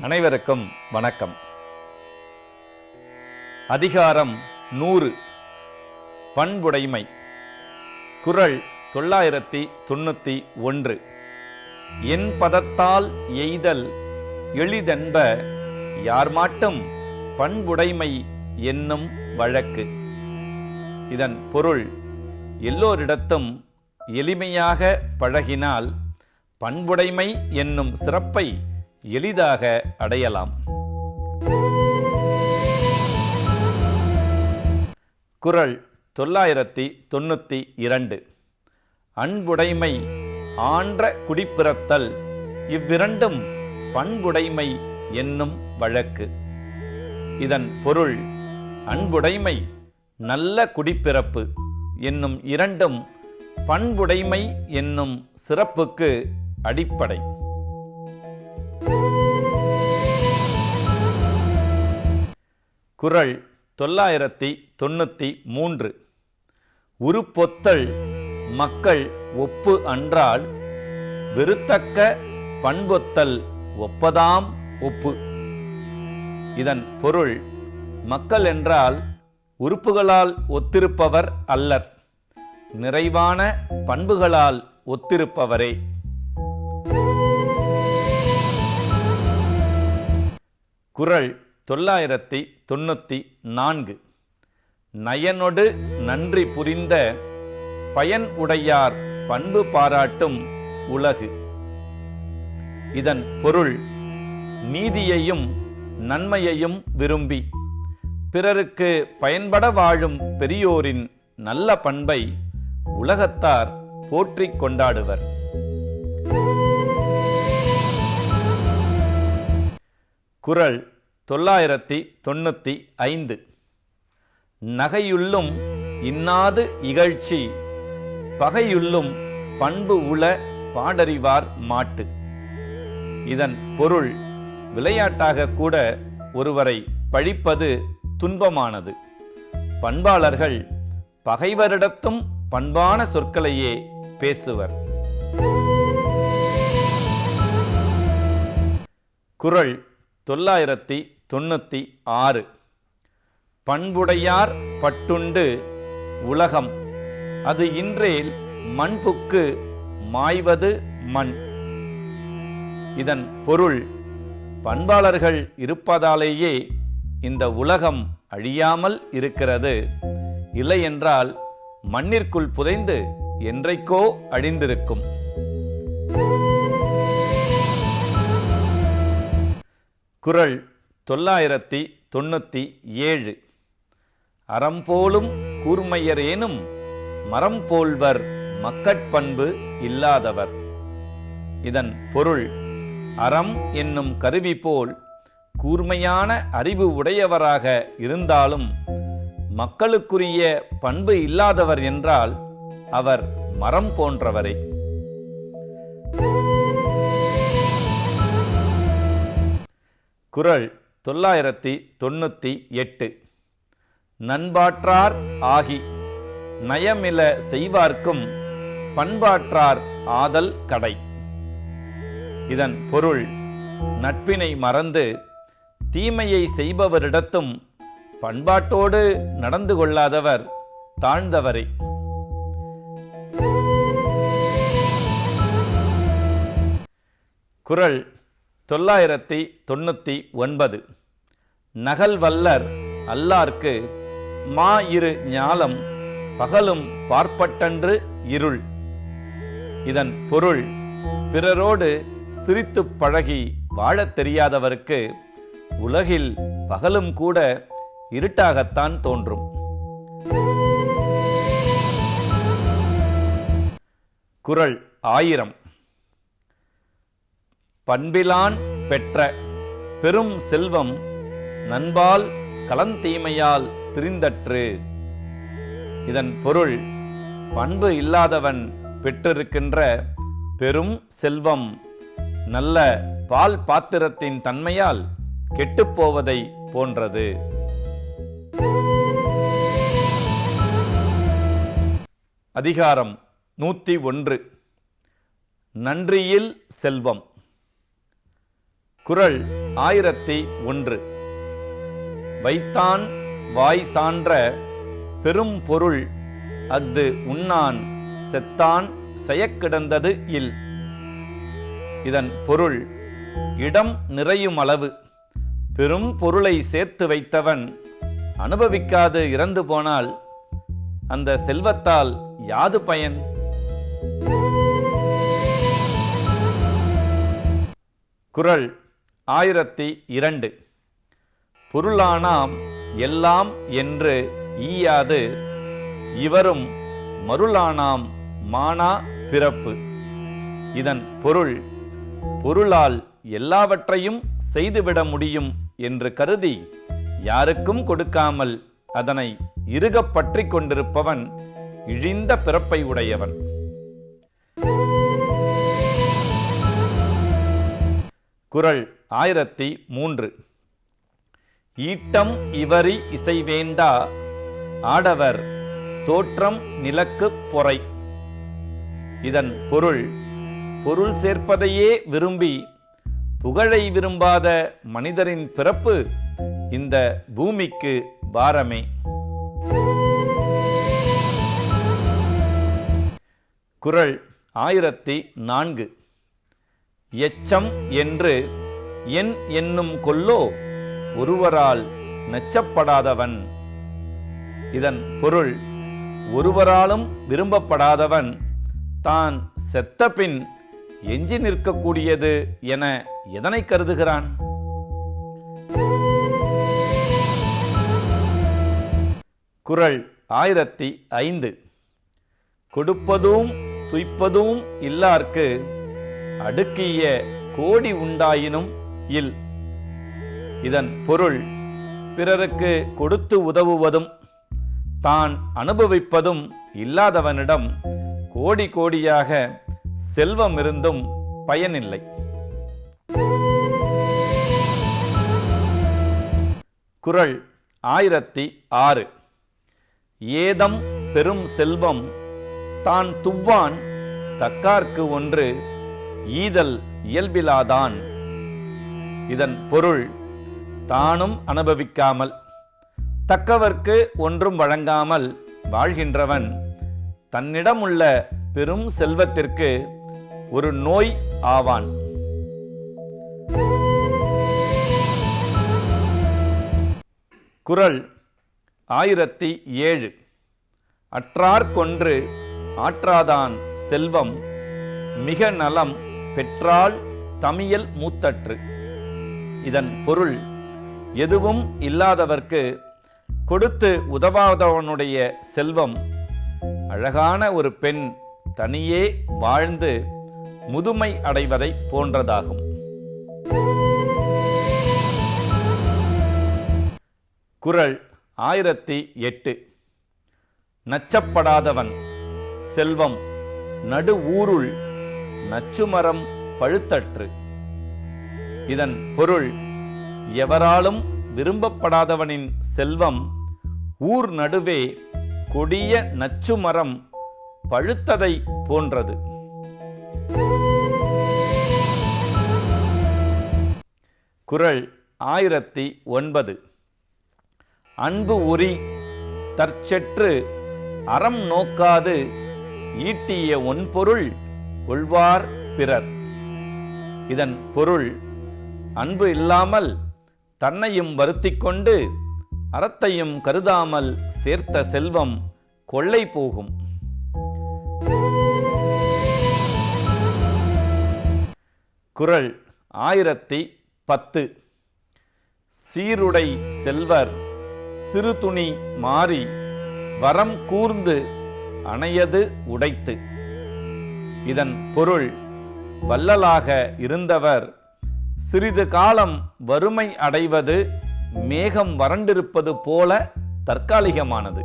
அனைவருக்கும் வணக்கம். அதிகாரம் 100 பண்புடைமை. குறள் 991. என் பதத்தால் எய்தல் எளிதென்ப யார்மாட்டும் பண்புடைமை என்னும் வழக்கு. இதன் பொருள், எல்லோரிடத்தும் எளிமையாக பழகினால் பண்புடைமை என்னும் சிறப்பை எளிதாக அடையலாம். குறள் 992. அன்புடைமை ஆன்ற குடிப்பிறத்தல் இவ்விரண்டும் பண்புடைமை என்னும் வழக்கு. இதன் பொருள், அன்புடைமை நல்ல குடிப்பிறப்பு என்னும் இரண்டும் பண்புடைமை என்னும் சிறப்புக்கு அடிப்படை. குறள் 993. உருப்பொத்தல் மக்கள் ஒப்பு அன்றால் வெறுத்தக்க பண்பொத்தல் ஒப்பதாம் ஒப்பு. இதன் பொருள், மக்கள் என்றால் உறுப்புகளால் ஒத்திருப்பவர் அல்லர், நிறைவான பண்புகளால் ஒத்திருப்பவரே. குறள் 994. நயனொடு நன்றி புரிந்த பயன் உடையார் பண்பு பாராட்டும் உலகு. இதன் பொருள், நீதியையும் நன்மையையும் விரும்பி பிறருக்கு பயன்பட வாழும் பெரியோரின் நல்ல பண்பை உலகத்தார் போற்றிக் கொண்டாடுவர். குறள் 995. நகையுள்ளும் இன்னாது இகழ்ச்சி பகையுள்ளும் பண்பு உள பாடறிவார் மாட்டு. இதன் பொருள், விளையாட்டாக கூட ஒருவரை பழிப்பது துன்பமானது. பண்பாளர்கள் பகைவரிடத்தும் பண்பான சொற்களையே பேசுவர். குறள் 996. பண்புடையார் பட்டுண்டு உலகம் அது இன்றேல் மண்புக்கு மாய்வது மண். இதன் பொருள், பண்பாளர்கள் இருப்பதாலேயே இந்த உலகம் அழியாமல் இருக்கிறது, இல்லையென்றால் மண்ணிற்குள் புதைந்து என்றைக்கோ அழிந்திருக்கும். குறள் 997. அறம்போலும் கூர்மையரேனும் மரம் போல்வர் மக்கட்பண்பு இல்லாதவர். இதன் பொருள், அறம் என்னும் கருவி போல் கூர்மையான அறிவு உடையவராக இருந்தாலும் மக்களுக்குரிய பண்பு இல்லாதவர் என்றால் அவர் மரம் போன்றவரே. குறள் 998. நண்பாற்றார் ஆகி நயமில செய்வார்க்கும் பண்பாற்றார் ஆதல் கடை. இதன் பொருள், நட்பினை மறந்து தீமையை செய்பவரிடத்தும் பண்பாட்டோடு நடந்து கொள்ளாதவர் தாழ்ந்தவரே. குறள் 999. நகல்வல்லர் அல்லார்க்கு மா இரு ஞாலம் பகலும் பார்ப்பட்டன்று இருள். இதன் பொருள், பிறரோடு சிரித்து பழகி வாழத் தெரியாதவருக்கு உலகில் பகலும் கூட இருட்டாகத்தான் தோன்றும். குறள் 1000. பண்பிலான் பெற்ற பெரும் செல்வம் நண்பால் கலந்தீமையால் திரிந்தற்று. இதன் பொருள், பண்பு இல்லாதவன் பெற்றிருக்கின்ற பெரும் செல்வம் நல்ல பால் பாத்திரத்தின் தன்மையால் கெட்டுப்போவதை போன்றது. அதிகாரம் 101. நன்றியில் செல்வம். குறள் 1001. வைத்தான் வாய் சான்ற பெரும் பொருள் அஃது உண்ணான் செத்தான் செயக்கிடந்தது இல். இதன் பொருள், இடம் நிறையும் அளவு பெரும் பொருளை சேர்த்து வைத்தவன் அனுபவிக்காது இறந்து போனால் அந்த செல்வத்தால் யாது பயன்? குறள் 1002. பொருளானாம் எல்லாம் என்று ஈயாது இவரும் மருளானாம் மானா பிறப்பு. இதன் பொருள், பொருளால் எல்லாவற்றையும் செய்துவிட முடியும் என்று கருதி யாருக்கும் கொடுக்காமல் அதனை இறுகப் பற்றிக் கொண்டிருப்பவன் இழிந்த பிறப்பை உடையவன். குறள் 1003. ஈட்டம் இவரி இசைவேண்டா ஆடவர் தோற்றம் நிலக்குப் பொறை. இதன் பொருள், பொருள் சேர்ப்பதையே விரும்பி புகழை விரும்பாத மனிதரின் பிறப்பு இந்த பூமிக்கு பாரமே. குறள் 1004. எச்சம் என்று என் என்னும் கொல்லோ ஒருவரால் நச்சப்படாதவன். இதன் பொருள், ஒருவராலும் விரும்பப்படாதவன் தான் செத்த பின் எஞ்சி நிற்கக்கூடியது என எதனை கருதுகிறான்? குறள் 1005. கொடுப்பதும் துய்ப்பதும் இல்லார்க்கு அடுக்கிய கோடி உண்டாயினும் இல். இதன் பொருள், பிறருக்கு கொடுத்து உதவுவதும் தான் அனுபவிப்பதும் இல்லாதவனிடம் கோடி கோடியாக செல்வம் இருந்தும் பயனில்லை. குறள் 1006. ஏதம் பெரும் செல்வம் தான் துவ்வான் தக்கார்க்கு ஒன்று ஈதல் இயல்பிலாதான். இதன் பொருள், தானும் அனுபவிக்காமல் தக்கவர்க்கு ஒன்றும் வழங்காமல் வாழ்கின்றவன் தன்னிடமுள்ள பெரும் செல்வத்திற்கு ஒரு நோய் ஆவான். குறள் 1007. அற்றார் கொன்று ஆற்றாதான் செல்வம் மிக நலம் பெற்றால் தமியல் மூத்தற்று. இதன் பொருள், எதுவும் இல்லாதவர்க்கு கொடுத்து உதவாதவனுடைய செல்வம் அழகான ஒரு பெண் தனியே வாழ்ந்து முதுமை அடைவதை போன்றதாகும். குறள் 1008. நச்சப்படாதவன் செல்வம் நடு ஊருள் நச்சுமரம் பழுத்தற்று. இதன் பொருள், எவராலும் விரும்பப்படாதவனின் செல்வம் ஊர் நடுவே கொடிய நச்சுமரம் பழுத்ததை போன்றது. குறள் 1009. அன்பு உரி தற்செற்று அறம் நோக்காது ஈட்டிய ஒன்பொருள் கொள்வார் பிறர். இதன் பொருள், அன்பு இல்லாமல் தன்னையும் வருத்திக் கொண்டு அறத்தையும் கருதாமல் சேர்த்த செல்வம் கொள்ளை போகும். குறள் 1010. சீருடை செல்வர் சிறு துணி மாறி வரம் கூர்ந்து அணையது உடைத்து. இதன் பொருள், வள்ளலாக இருந்தவர் சிறிது காலம் வறுமை அடைவது மேகம் வறண்டிருப்பது போல தற்காலிகமானது.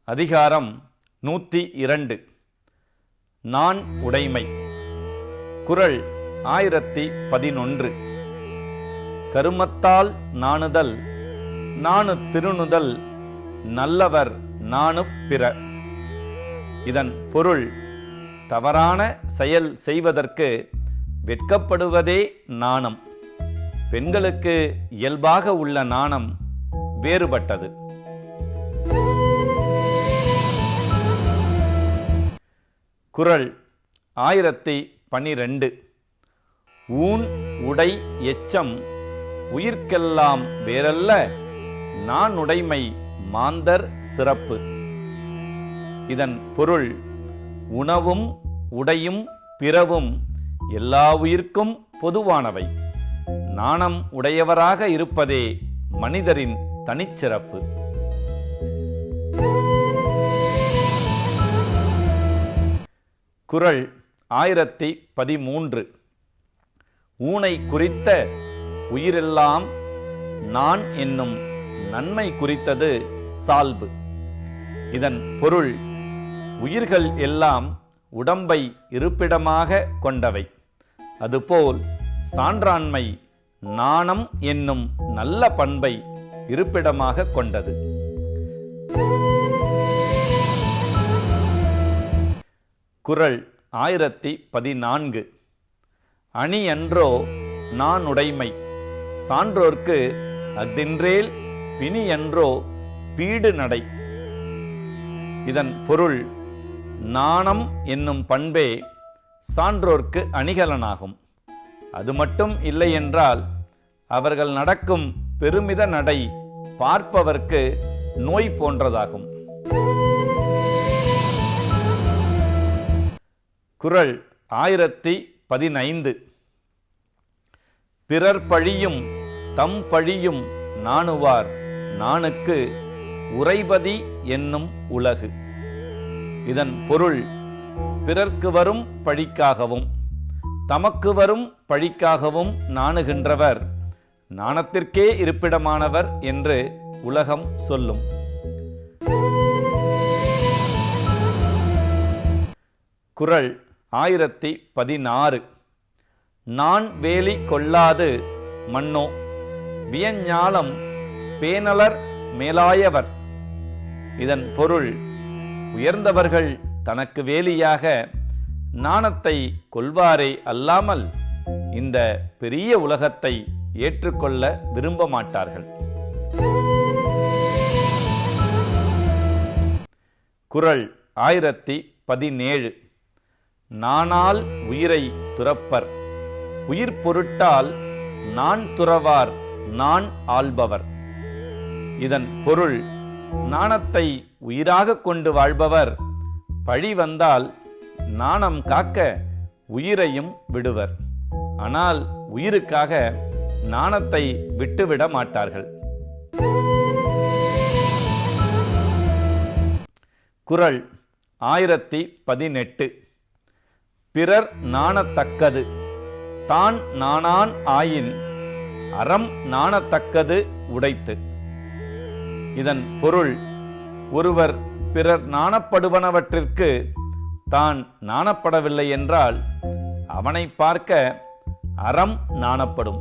அதிகாரம் 102. நான் உடைமை. குறள் 1011. கருமத்தால் நாணுதல் நாணு திருணுதல் நல்லவர் நாணு பிற. இதன் பொருள், தவறான செயல் செய்வதற்கு வெட்கப்படுவதே நாணம். பெண்களுக்கு இயல்பாக உள்ள நாணம் வேறுபட்டது. குறள் 1012. ஊன் உடை எச்சம் உயிர்க்கெல்லாம் வேறல்ல, நான் உடைமை மாந்தர் சிறப்பு. இதன் பொருள், உணவும் உடையும் பிறவும் எல்லா உயிர்க்கும் பொதுவானவை. நாணம் உடையவராக இருப்பதே மனிதரின் தனிச்சிறப்பு. குறள் 1013. ஊனை குறித்த உயிரெல்லாம் நான் என்னும் நன்மை குறித்தது சால்பு. இதன் பொருள், உயிர்கள் எல்லாம் உடம்பை இருப்பிடமாக கொண்டவை. அதுபோல் சான்றாண்மை நாணம் என்னும் நல்ல பண்பை இருப்பிடமாக கொண்டது. குறள் 1014. அணி அன்றோ நான் உடைமை, சான்றோர்க்கு அஃதின்றேல் பிணி அன்றோ பீடு நடை. இதன் பொருள், நாணம் என்னும் பண்பே சான்றோர்க்கு அணிகலனாகும். அது மட்டும் இல்லை என்றால் அவர்கள் நடக்கும் பெருமித நடை பார்ப்பவர்க்கு நோய் போன்றதாகும். குறள் 1015. பிறர் பழியும் தம் பழியும் நாணுவார் நாணுக்கு உரைபதி என்னும் உலகு. இதன் பொருள், பிறர்க்கு வரும் பழிக்காகவும் தமக்கு வரும் பழிக்காகவும் நாணுகின்றவர் நாணத்திற்கே இருப்பிடமானவர் என்று உலகம் சொல்லும். குறள் 1016. நான் வேலி கொள்ளாது மன்னோ வியஞ்ஞாலம் பேணலர் மேலாயவர். இதன் பொருள், உயர்ந்தவர்கள் தனக்கு வேலியாக நாணத்தை கொள்வாரே அல்லாமல் இந்த பெரிய உலகத்தை ஏற்றுக்கொள்ள விரும்ப மாட்டார்கள். குறள் 1017. நாணால் உயிரை துறப்பர், உயிர் பொருட்டால் நான் துறவார் நான் ஆள்பவர். இதன் பொருள், நாணத்தை உயிராக கொண்டு வாழ்பவர் பழி வந்தால் நாணம் காக்க உயிரையும் விடுவர். ஆனால் உயிருக்காக நாணத்தை விட்டுவிட மாட்டார்கள். குறள் 1018. பிறர் நாணத்தக்கது தான் நாணான் ஆயின் அறம் நாணத்தக்கது உடைத்து. இதன் பொருள், ஒருவர் பிறர் நாணப்படுவனவற்றிற்கு தான் நாணப்படவில்லை என்றால் அவனை பார்க்க அறம் நாணப்படும்.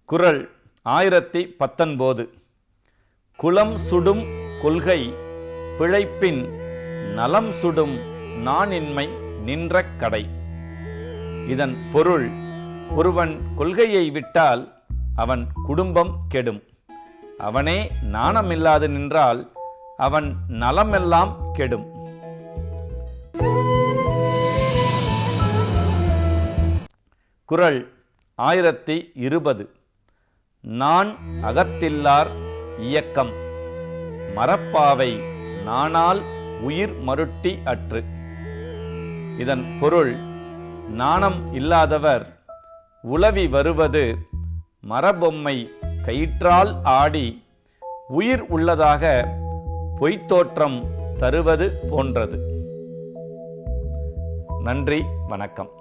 குறள் 1019. குலம் சுடும் கொள்கை பிழைப்பின் நலம் சுடும் நாணின்மை நின்ற கடை. இதன் பொருள், ஒருவன் கொள்கையை விட்டால் அவன் குடும்பம் கெடும். அவனே நாணமில்லாது நின்றால் அவன் நலமெல்லாம் கெடும். குறள் 1020. நான் அகத்தில்லார் இயக்கம் மரப்பாவை நாணால் உயிர் மருட்டி அற்று. இதன் பொருள், நாணம் இல்லாதவர் உலவி வருவது மரபொம்மை கயிற்றால் ஆடி உயிர் உள்ளதாக பொய்த்தோற்றம் தருவது போன்றது. நன்றி, வணக்கம்.